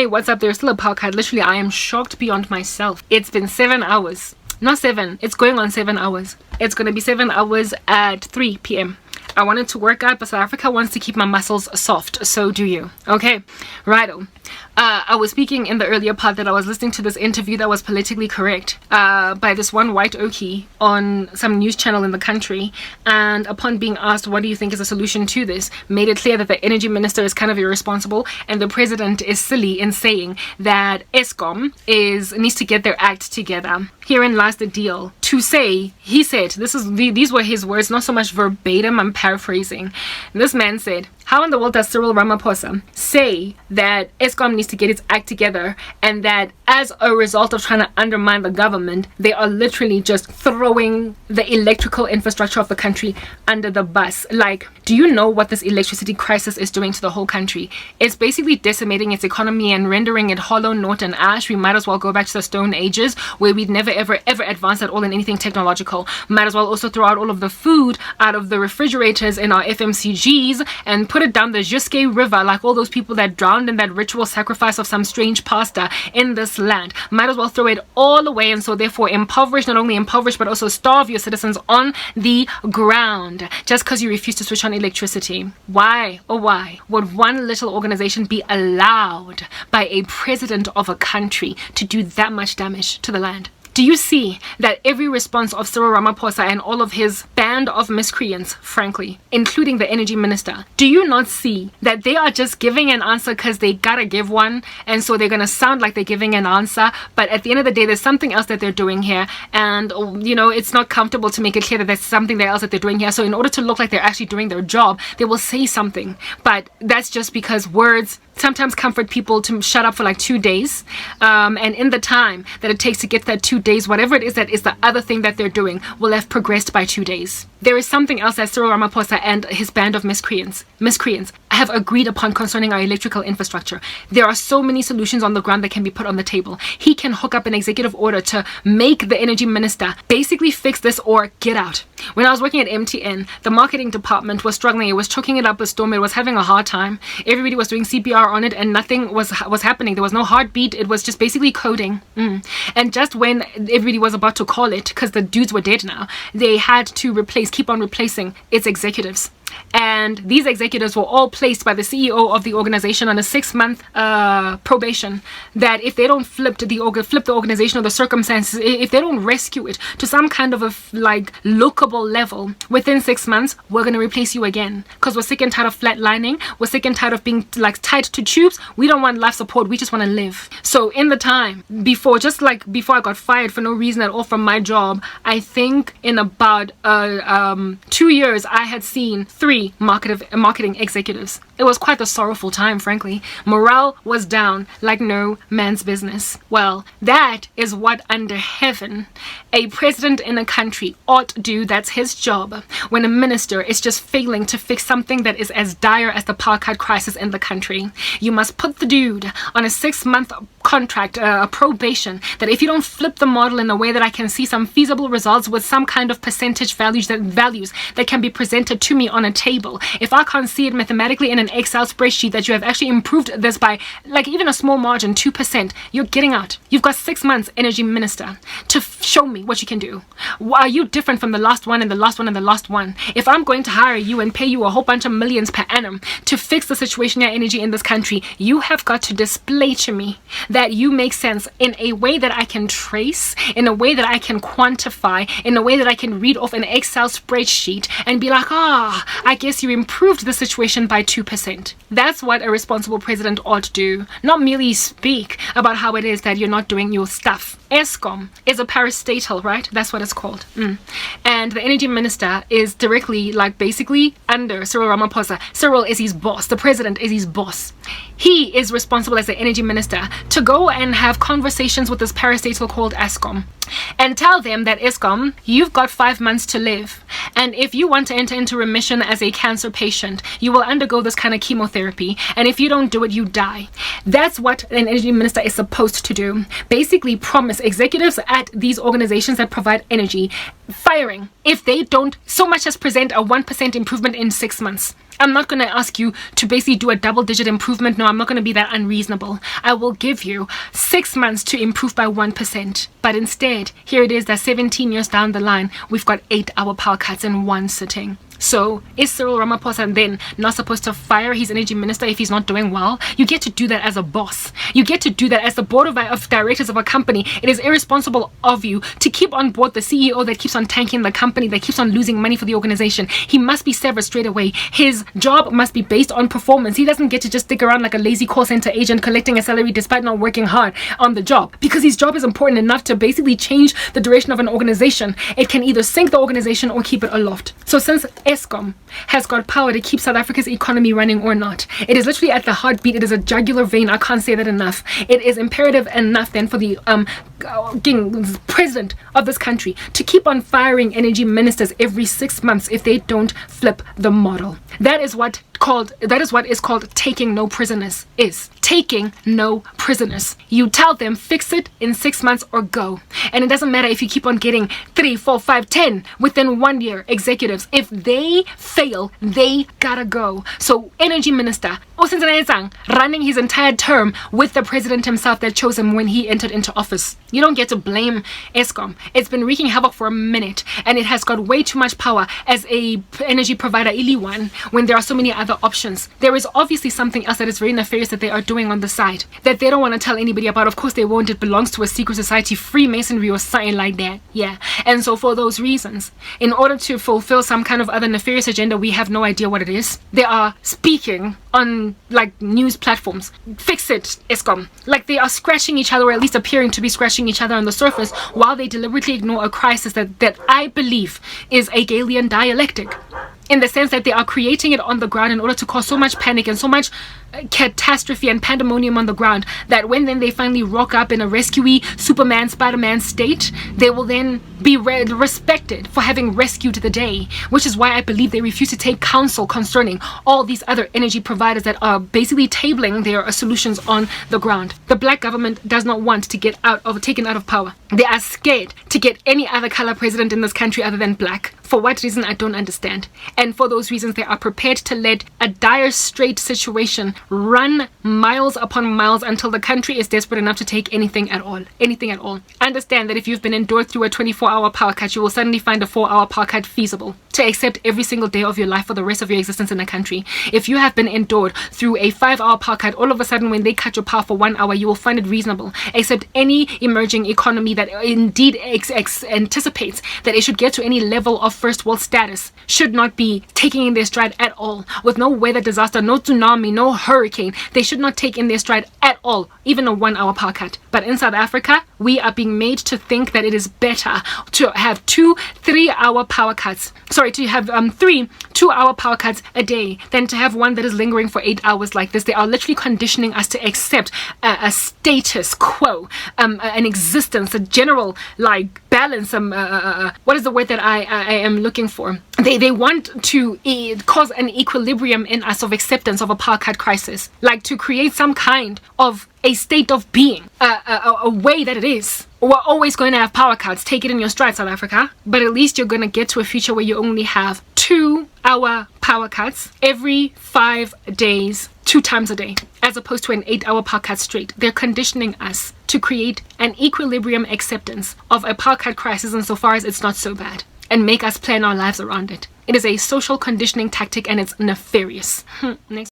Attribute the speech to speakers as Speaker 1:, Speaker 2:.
Speaker 1: Hey, what's up? There's still a podcast. Literally, I am shocked beyond myself. It's been 7 hours. Not 7. It's going on 7 hours. It's going to be 7 hours at 3 p.m. I wanted to work out, but South Africa wants to keep my muscles soft. So do you. Okay, righto. I was speaking in the earlier part that I was listening to this interview that was politically correct by this one white okie on some news channel in the country, and upon being asked what do you think is a solution to this, made it clear that the energy minister is kind of irresponsible and the president is silly in saying that Eskom needs to get their act together. Herein lies the deal. To say, he said, these were his words, not so much verbatim, I'm paraphrasing. This man said, how in the world does Cyril Ramaphosa say that Eskom needs to get its act together, and that as a result of trying to undermine the government, they are literally just throwing the electrical infrastructure of the country under the bus? Like, do you know what this electricity crisis is doing to the whole country? It's basically decimating its economy and rendering it hollow, naught and ash. We might as well go back to the Stone Ages, where we'd never ever advance at all in anything technological. Might as well also throw out all of the food out of the refrigerators in our FMCGs and put it down the Juske River, like all those people that drowned in that ritual sacrifice of some strange pastor in this land. Might as well throw it all away, and so therefore not only impoverish but also starve your citizens on the ground just because you refuse to switch on electricity. Why, oh why would one little organization be allowed by a president of a country to do that much damage to the land? Do you see that every response of Cyril Ramaphosa and all of his band of miscreants, frankly, including the energy minister, do you not see that they are just giving an answer because they gotta give one, and so they're gonna sound like they're giving an answer, but at the end of the day there's something else that they're doing here, and you know, it's not comfortable to make it clear that there's something else that they're doing here. So in order to look like they're actually doing their job, they will say something, but that's just because words sometimes comfort people to shut up for like 2 days, and in the time that it takes to get that 2 days, whatever it is that is the other thing that they're doing will have progressed by 2 days. There is something else that Cyril Ramaphosa and his band of miscreants have agreed upon concerning our electrical infrastructure. There are so many solutions on the ground that can be put on the table. He can hook up an executive order to make the energy minister basically fix this or get out. When I was working at MTN, the marketing department was struggling. It was choking it up a storm. It was having a hard time. Everybody was doing CPR on it and nothing was happening. There was no heartbeat. It was just basically coding. And just when everybody was about to call it, because the dudes were dead now, they had to keep on replacing its executives. And these executives were all placed by the CEO of the organization on a 6-month probation, that if they don't flip the organization or the circumstances, if they don't rescue it to some kind of a lookable level within 6 months, we're going to replace you again, because we're sick and tired of flatlining. We're sick and tired of being tied to tubes. We don't want life support. We just want to live. So in the time before I got fired for no reason at all from my job, I think in about 2 years I had seen 3 marketing executives. It was quite a sorrowful time, frankly. Morale was down like no man's business. Well, that is what under heaven a president in a country ought do. That's his job. When a minister is just failing to fix something that is as dire as the apartheid crisis in the country, you must put the dude on a 6-month contract, a probation, that if you don't flip the model in a way that I can see some feasible results with some kind of percentage values that can be presented to me on a table, if I can't see it mathematically in an Excel spreadsheet that you have actually improved this by even a small margin, 2%, you're getting out. You've got 6 months, energy minister, to show me what you can do. Are you different from the last one and the last one and the last one? If I'm going to hire you and pay you a whole bunch of millions per annum to fix the situation of energy in this country, you have got to display to me that you make sense in a way that I can trace, in a way that I can quantify, in a way that I can read off an Excel spreadsheet and be like, I guess you improved the situation by 2%. That's what a responsible president ought to do. Not merely speak about how it is that you're not doing your stuff. Eskom is a parastatal, right? That's what it's called. And the energy minister is directly, basically under Cyril Ramaphosa. Cyril is his boss. The president is his boss. He is responsible as the energy minister to go and have conversations with this parastatal called Eskom and tell them that Eskom, you've got 5 months to live. And if you want to enter into remission skin as a cancer patient, you will undergo this kind of chemotherapy, and if you don't do it, you die. That's what an energy minister is supposed to do. Basically promise executives at these organizations that provide energy firing if they don't so much as present a 1% improvement in 6 months. I'm not going to ask you to basically do a double-digit improvement. No, I'm not going to be that unreasonable. I will give you 6 months to improve by 1%. But instead, here it is that 17 years down the line, we've got 8-hour power cuts in one sitting. So is Cyril Ramaphosa then not supposed to fire his energy minister if he's not doing well? You get to do that as a boss. You get to do that as the board of directors of a company. It is irresponsible of you to keep on board the CEO that keeps on tanking the company, that keeps on losing money for the organization. He must be severed straight away. His job must be based on performance. He doesn't get to just stick around like a lazy call center agent collecting a salary despite not working hard on the job, because his job is important enough to basically change the direction of an organization. It can either sink the organization or keep it aloft. So since Eskom has got power to keep South Africa's economy running or not, it is literally at the heartbeat. It is a jugular vein. I can't say that enough. It is imperative enough then for the president of this country to keep on firing energy ministers every 6 months if they don't flip the model. That is what is called taking no prisoners. Taking no prisoners. You tell them fix it in 6 months or go. And it doesn't matter if you keep on getting 3, 4, 5, 10 within 1 year executives. If they fail, they gotta go. So energy minister running his entire term with the president himself that chose him when he entered into office. You don't get to blame Eskom. It's been wreaking havoc for a minute, and it has got way too much power as a energy provider, one, when there are so many other options. There is obviously something else that is very nefarious that they are doing on the side that they don't want to tell anybody about. Of course they won't. It belongs to a secret society, Freemasonry or something like that. Yeah. And so for those reasons, in order to fulfill some kind of other nefarious agenda, we have no idea what it is. They are speaking on like news platforms. Fix it, Eskom. Like they are scratching each other, or at least appearing to be scratching each other on the surface, while they deliberately ignore a crisis that I believe is a Galilean dialectic, in the sense that they are creating it on the ground in order to cause so much panic and so much catastrophe and pandemonium on the ground that when then they finally rock up in a rescuey Superman, Spider-Man state, they will then be respected for having rescued the day, which is why I believe they refuse to take counsel concerning all these other energy providers that are basically tabling their solutions on the ground. The black government does not want to get taken out of power. They are scared to get any other color president in this country other than black. For what reason, I don't understand. And for those reasons, they are prepared to let a dire strait situation run miles upon miles until the country is desperate enough to take anything at all. Anything at all. Understand that if you've been endured through a 24-hour power cut, you will suddenly find a 4-hour power cut feasible to accept every single day of your life for the rest of your existence in the country. If you have been endured through a 5-hour power cut, all of a sudden when they cut your power for 1 hour, you will find it reasonable. Except any emerging economy that indeed anticipates that it should get to any level of first world status should not be taking in their stride at all. With no weather disaster, no tsunami, no hurricane, they should not take in their stride at all, even a 1-hour power cut. But in South Africa, we are being made to think that it is better to have 2 3-hour power cuts. Sorry, to have 3 2-hour power cuts a day than to have one that is lingering for 8 hours like this. They are literally conditioning us to accept a status quo, an existence, a general like balance. What is the word that I am looking for? They want to cause an equilibrium in us of acceptance of a power cut crisis, like to create some kind of a state of being, a way that it is. We're always going to have power cuts. Take it in your stride, South Africa. But at least you're going to get to a future where you only have 2-hour power cuts every 5 days, 2 times a day, as opposed to an 8-hour power cut straight. They're conditioning us to create an equilibrium acceptance of a power cut crisis insofar as it's not so bad, and make us plan our lives around it. It is a social conditioning tactic, and it's nefarious. Next.